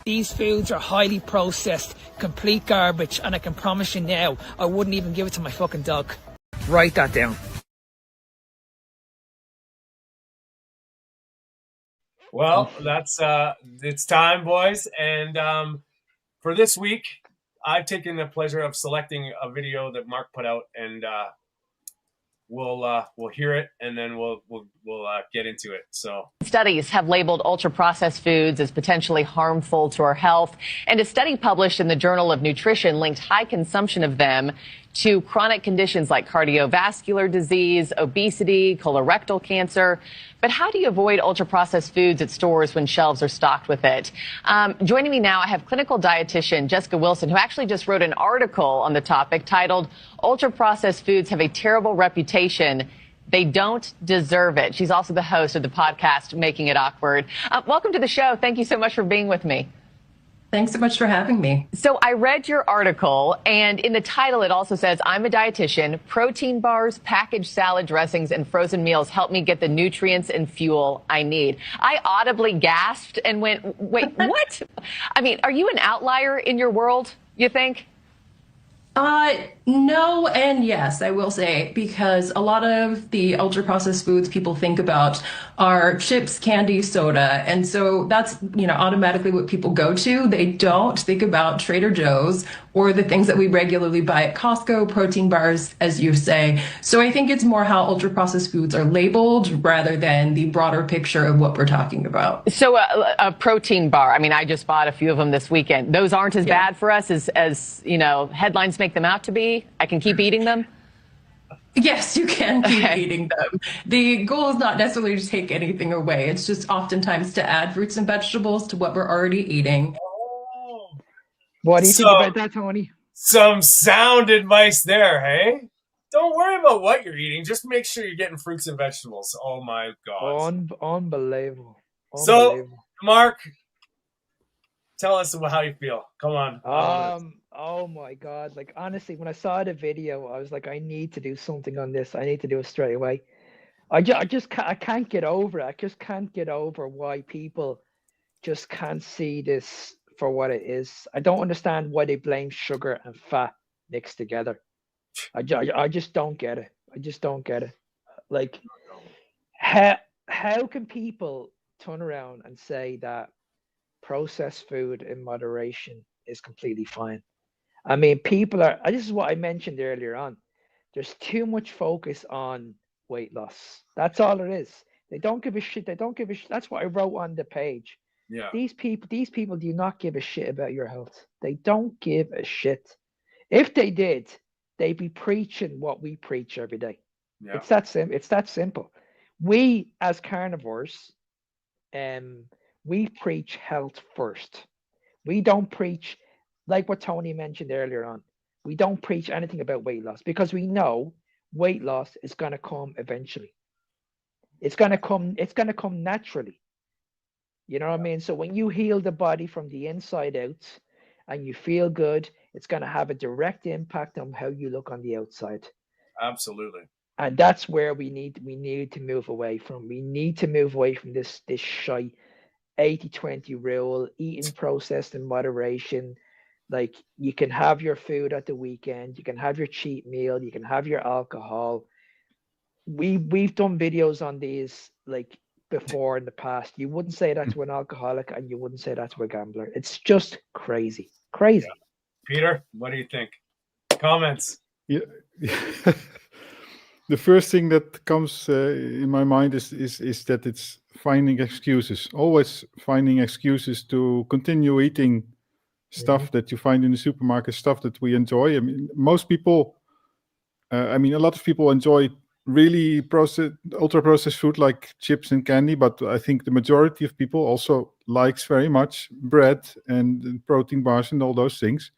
These foods are highly processed, complete garbage, and I can promise you now, I wouldn't even give it to my fucking dog. Write that down. Well, that's it's time, boys, and for this week, I've taken the pleasure of selecting a video that Mark put out, and we'll hear it, and then we'll get into it. So studies have labeled ultra-processed foods as potentially harmful to our health, and a study published in the Journal of Nutrition linked high consumption of them to chronic conditions like cardiovascular disease, obesity, colorectal cancer. But how do you avoid ultra-processed foods at stores when shelves are stocked with it? Joining me now, I have clinical dietitian Jessica Wilson, who actually just wrote an article on the topic titled "Ultra-Processed Foods Have a Terrible Reputation. They Don't Deserve It." She's also the host of the podcast, Making It Awkward. Welcome to the show. Thank you so much for being with me. Thanks so much for having me. So I read your article, and in the title it also says, "I'm a dietitian. Protein bars, packaged salad dressings, and frozen meals help me get the nutrients and fuel I need." I audibly gasped and went, wait, what? I mean, are you an outlier in your world, you think? No and yes, I will say, because a lot of the ultra processed foods people think about are chips, candy, soda. And so that's, automatically what people go to. They don't think about Trader Joe's or the things that we regularly buy at Costco, protein bars, as you say. So I think it's more how ultra processed foods are labeled rather than the broader picture of what we're talking about. So a protein bar, I mean, I just bought a few of them this weekend. Those aren't as bad for us as headlines make them out to be. I can keep eating them. Yes, you can keep eating them. The goal is not necessarily to take anything away. It's just oftentimes to add fruits and vegetables to what we're already eating. What do you think about that, Tony? Some sound advice there, hey? Don't worry about what you're eating. Just make sure you're getting fruits and vegetables. Oh my God. Unbelievable. So, Mark, tell us how you feel. Come on. Oh my God. Like, honestly, when I saw the video, I was like, I need to do something on this. I need to do it straight away. I can't get over it. I just can't get over why people just can't see this for what it is. I don't understand why they blame sugar and fat mixed together. I just don't get it. I just don't get it. Like, how can people turn around and say that processed food in moderation is completely fine? I mean, people are, this is what I mentioned earlier on. There's too much focus on weight loss. That's all it is. They don't give a shit. They don't give a shit. That's what I wrote on the page. Yeah, These people do not give a shit about your health. They don't give a shit. If they did, they'd be preaching what we preach every day. yeah, It's that simple. It's that simple. We as carnivores, um, we preach health first. We don't preach, like what Tony mentioned earlier on. We don't preach anything about weight loss because we know weight loss is going to come eventually. It's going to come. It's going to come naturally. You know what I mean? So when you heal the body from the inside out and you feel good, it's going to have a direct impact on how you look on the outside. absolutely. And that's where we need to move away from. We need to move away from this shy 80-20 rule, eating processed in moderation. Like, you can have your food at the weekend, you can have your cheat meal, you can have your alcohol. We've done videos on these like before in the past. You wouldn't say that to an alcoholic and you wouldn't say that to a gambler. It's just crazy. Crazy. Peter, what do you think? Comments? Yeah. The first thing that comes in my mind is that it's finding excuses, always finding excuses to continue eating stuff that you find in the supermarket, stuff that we enjoy. I mean, most people, a lot of people enjoy really ultra processed food like chips and candy, but I think the majority of people also likes very much bread and protein bars and all those things.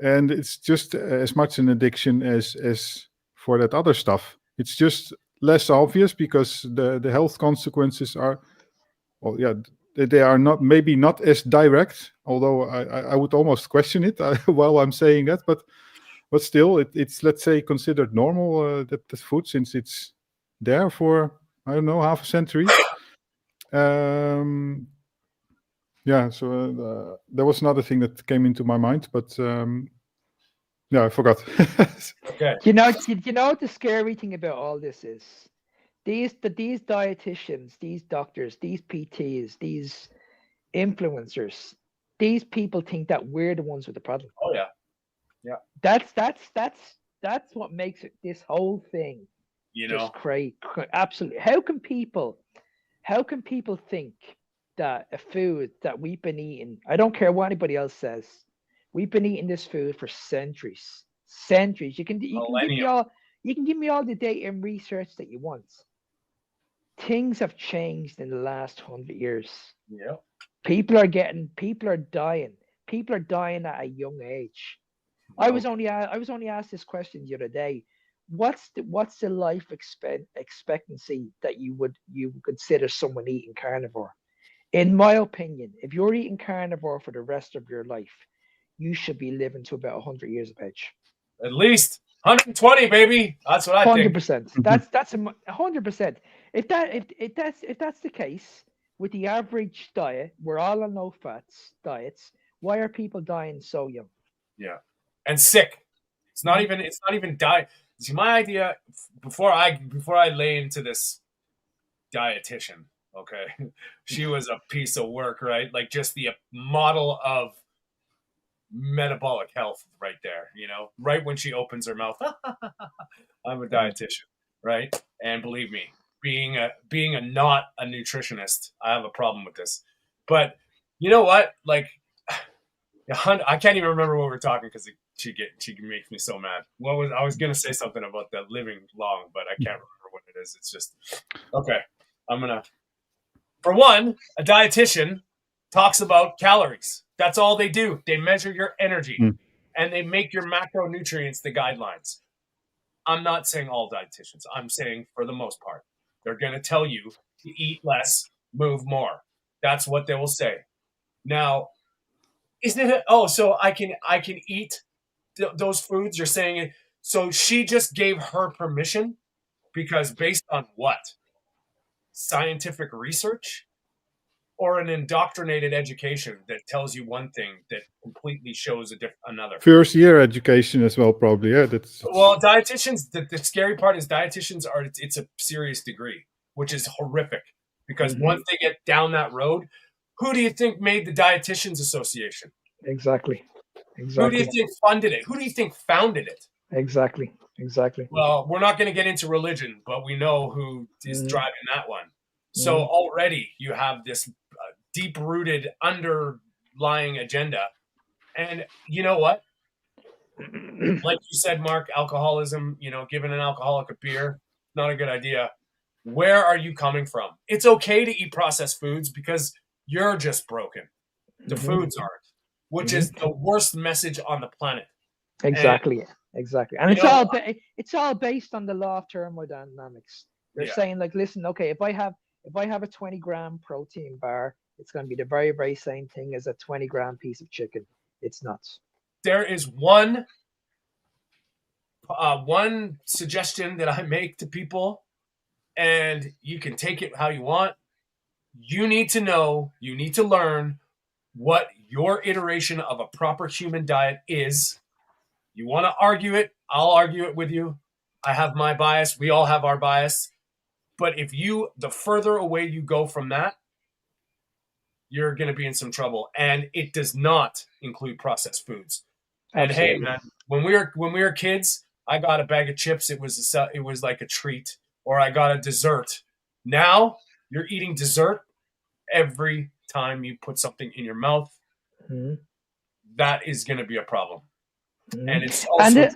And it's just as much an addiction as for that other stuff. It's just less obvious because the health consequences are, well, yeah, they are not as direct. Although I would almost question it while I'm saying that, but still, it's, let's say, considered normal, that food, since it's there for, I don't know, half a century. Yeah. So there was another thing that came into my mind, but yeah, I forgot. Okay. You know what the scary thing about all this is? These dietitians, these doctors, these PTs, these influencers, these people think that we're the ones with the problem. Oh yeah. Yeah. That's what makes it, this whole thing, You just know, crazy. Absolutely. How can people think that a food that we've been eating, I don't care what anybody else says, we've been eating this food for centuries. Centuries. You can millennium. give me all the data and research that you want. Things have changed in the last 100 years. Yeah. People are dying. People are dying at a young age. I was only asked this question the other day. What's the life expectancy that you would consider someone eating carnivore? In my opinion, if you're eating carnivore for the rest of your life, you should be living to about 100 years of age. At least 120, baby. That's what I think. 100%. That's 100%. If that's the case with the average diet, we're all on low fats diets. Why are people dying so young? Yeah. And sick. It's not even diet. See, my idea before I lay into this dietitian, okay, she was a piece of work, right? Like, just the model of metabolic health right there, right when she opens her mouth. I'm a dietitian, right? And believe me, being a not a nutritionist, I have a problem with this. But you know what? Like, I can't even remember what we're talking because she makes me so mad. I was gonna say something about the living long, but I can't remember what it is. It's just okay. For one, a dietitian talks about calories. That's all they do. They measure your energy and they make your macronutrients the guidelines. I'm not saying all dietitians. I'm saying for the most part, they're going to tell you to eat less, move more. That's what they will say. Now, isn't it? Oh, so I can eat those foods. You're saying it. So she just gave her permission Because based on what? Scientific research or an indoctrinated education that tells you one thing that completely shows another? First year education as well, probably. Yeah, that's Well, dietitians, the scary part is dietitians it's a serious degree, which is horrific because once they get down that road, who do you think made the Dietitians Association? Exactly. Who do you think funded it? Who do you think founded it? Exactly. Well, we're not going to get into religion, but we know who is driving that one. So already you have this deep-rooted underlying agenda. And you know what? Like you said, Mark, alcoholism, giving an alcoholic a beer, not a good idea. Where are you coming from? It's okay to eat processed foods because you're just broken. The foods aren't, which is the worst message on the planet. Exactly. And it's all based on the law of thermodynamics. They're saying, like, listen, okay, if I have a 20-gram protein bar, it's going to be the very, very same thing as a 20-gram piece of chicken. It's nuts. There is one suggestion that I make to people, and you can take it how you want. You need to know, you need to learn what your iteration of a proper human diet is. You want to argue it, I'll argue it with you. I have my bias. We all have our bias. But the further away you go from that, you're going to be in some trouble. And it does not include processed foods. Absolutely. And hey, man, when we were kids, I got a bag of chips. It was like a treat, or I got a dessert. Now you're eating dessert every time you put something in your mouth. That is going to be a problem. And it's also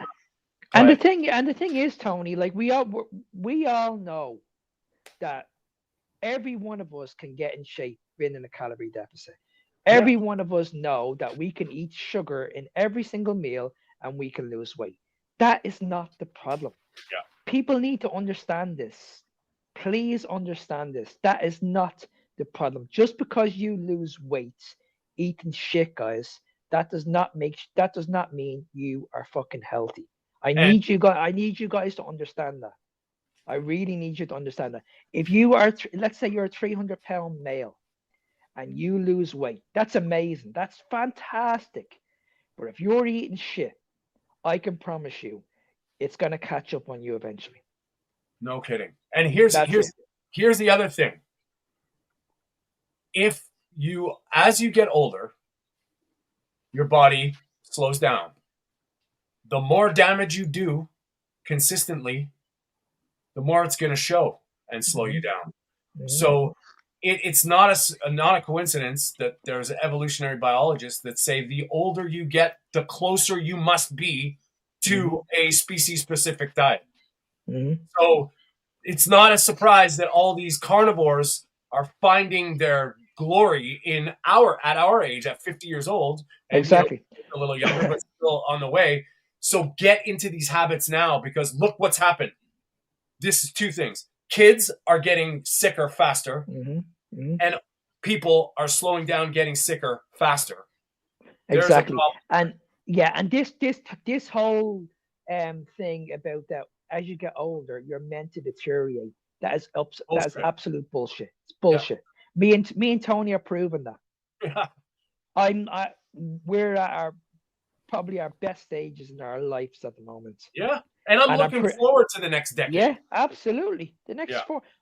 the thing is, Tony, like we all know that every one of us can get in shape being in a calorie deficit. Every one of us know that we can eat sugar in every single meal and we can lose weight. That is not the problem. Yeah. People need to understand this. Please understand this. That is not the problem. Just because you lose weight eating shit, guys, that does not mean you are fucking healthy. I need you guys to understand that. I really need you to understand that. If you are, let's say you're a 300-pound male and you lose weight, that's amazing. That's fantastic. But if you're eating shit, I can promise you, it's going to catch up on you eventually. No kidding. And here's the other thing. As you get older, your body slows down. The more damage you do consistently, the more it's going to show and slow you down. So it's not a coincidence that there's evolutionary biologists that say the older you get, the closer you must be to a species-specific diet. So it's not a surprise that all these carnivores are finding their glory at our age, at 50 years old. And, exactly. A little younger, but still on the way. So get into these habits now, because look what's happened. This is two things. Kids are getting sicker faster, and people are slowing down, getting sicker faster. Exactly. And this whole thing about that, as you get older, you're meant to deteriorate. That is absolute bullshit. It's bullshit. Yeah. Me and Tony are proving that. Yeah. We're at probably our best stages in our lives at the moment. Yeah. And I'm looking forward to the next decade. Yeah, absolutely. The next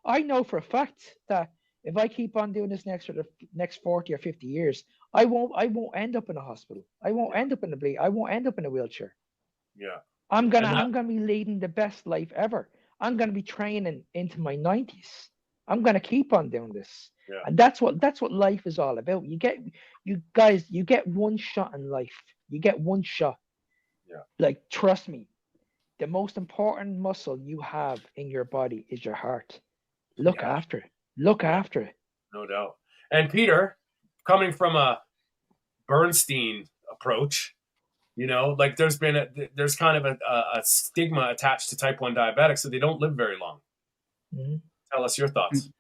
I know for a fact that if I keep on doing this next 40 or 50 years, I won't end up in a hospital. I won't end up in I won't end up in a wheelchair. Yeah. I'm gonna be leading the best life ever. I'm gonna be training into my 90s. I'm gonna keep on doing this. Yeah. And that's what life is all about. You get one shot in life. You get one shot. Yeah. Like, trust me, the most important muscle you have in your body is your heart. Look after it. Look after it. No doubt. And Peter, coming from a Bernstein approach, like there's kind of a stigma attached to type 1 diabetics, so they don't live very long. Tell us your thoughts.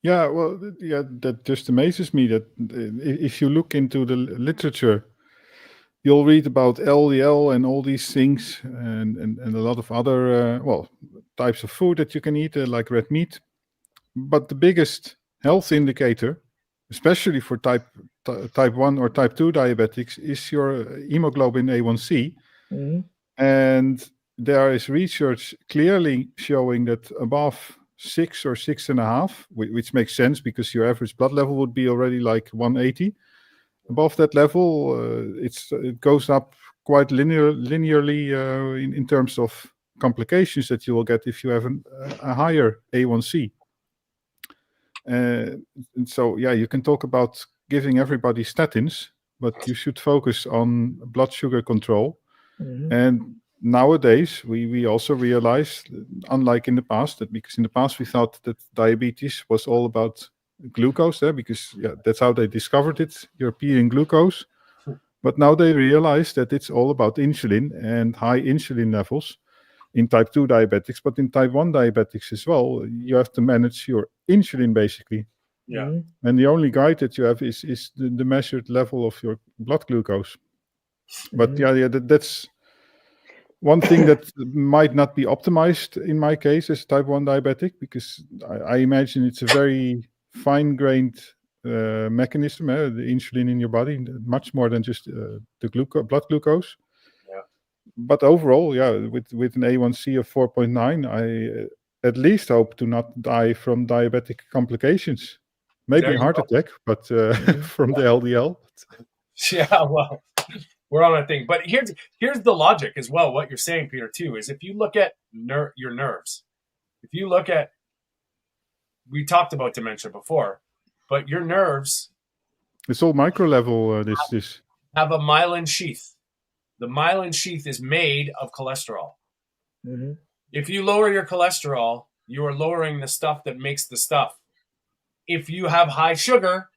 Yeah, well, that just amazes me that if you look into the literature, you'll read about LDL and all these things, and a lot of other types of food that you can eat, like red meat. But the biggest health indicator, especially for type 1 or type 2 diabetics, is your hemoglobin A1C. And there is research clearly showing that above 6 or 6.5, which makes sense because your average blood level would be already like 180. Above that level, it goes up quite linearly in terms of complications that you will get if you have a higher A1C. And so, yeah, you can talk about giving everybody statins, but you should focus on blood sugar control. And nowadays, we also realize, unlike in the past, that because in the past we thought that diabetes was all about glucose, because that's how they discovered it, European glucose. But now they realize that it's all about insulin and high insulin levels in type 2 diabetics, but in type 1 diabetics as well. You have to manage your insulin, basically. Yeah. And the only guide that you have is the measured level of your blood glucose. But that's one thing that might not be optimized in my case as type 1 diabetic, because I imagine it's a very fine-grained mechanism, the insulin in your body, much more than just the blood glucose. Yeah. But overall, with an A1C of 4.9, I at least hope to not die from diabetic complications. Maybe a heart attack, but from the LDL. Yeah, well, we're on a thing. But here's the logic as well. What you're saying, Peter, too, is if you look at your nerves, if you look at, we talked about dementia before, but your nerves, it's all micro level. This have a myelin sheath. The myelin sheath is made of cholesterol. If you lower your cholesterol, you are lowering the stuff that makes the stuff. If you have high sugar,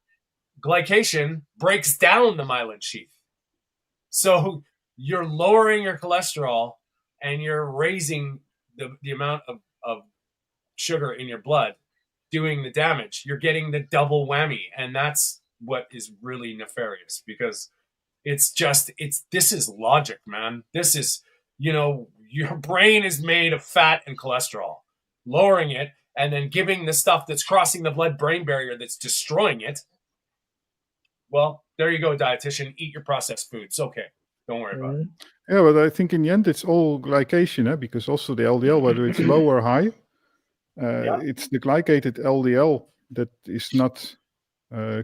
glycation breaks down the myelin sheath. So you're lowering your cholesterol and you're raising the amount of sugar in your blood, doing the damage. You're getting the double whammy. And that's what is really nefarious, because this is logic, man. This is, your brain is made of fat and cholesterol. Lowering it and then giving the stuff that's crossing the blood-brain barrier that's destroying it. Well, there you go, dietitian. Eat your processed foods. Okay. Don't worry about it. Yeah, but I think in the end it's all glycation, because also the LDL, whether it's low or high, it's the glycated LDL that is not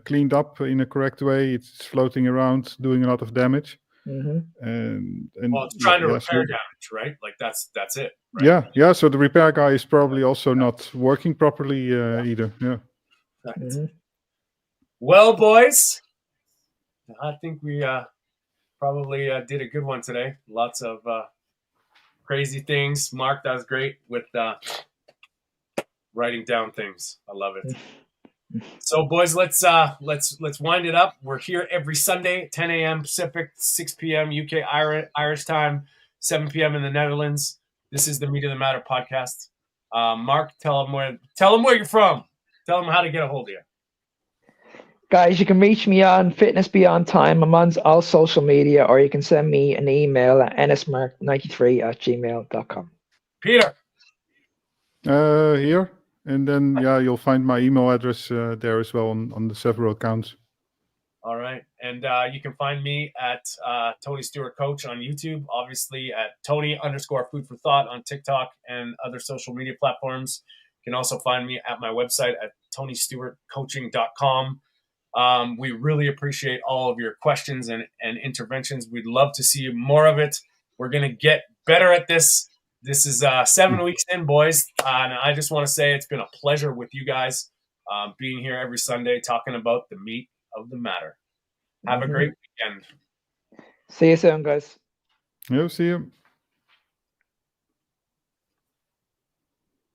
cleaned up in a correct way. It's floating around, doing a lot of damage. And well, it's trying to repair damage, right? Like that's it. Right? Yeah. So the repair guy is probably also not working properly either. Yeah. Right. Well, boys, I think we probably did a good one today. Lots of crazy things. Mark, that was great with writing down things. I love it. So, boys, let's wind it up. We're here every Sunday, 10 a.m. Pacific, 6 p.m. UK Irish time, 7 p.m. in the Netherlands. This is the Meat of the Matter podcast. Mark, tell them where you're from. Tell them how to get a hold of you. Guys, you can reach me on Fitness Beyond Time. I'm on all social media, or you can send me an email at nsmark93@gmail.com. Peter. Here. And then, you'll find my email address there as well on the several accounts. All right. And you can find me at Tony Stewart Coach on YouTube, obviously at Tony_Food for Thought on TikTok and other social media platforms. You can also find me at my website at TonyStewartCoaching.com. We really appreciate all of your questions and interventions. We'd love to see more of it. We're going to get better at this. This is 7 weeks in, boys. And I just want to say it's been a pleasure with you guys being here every Sunday talking about the meat of the matter. Have a great weekend. See you soon, guys. Yeah, see you.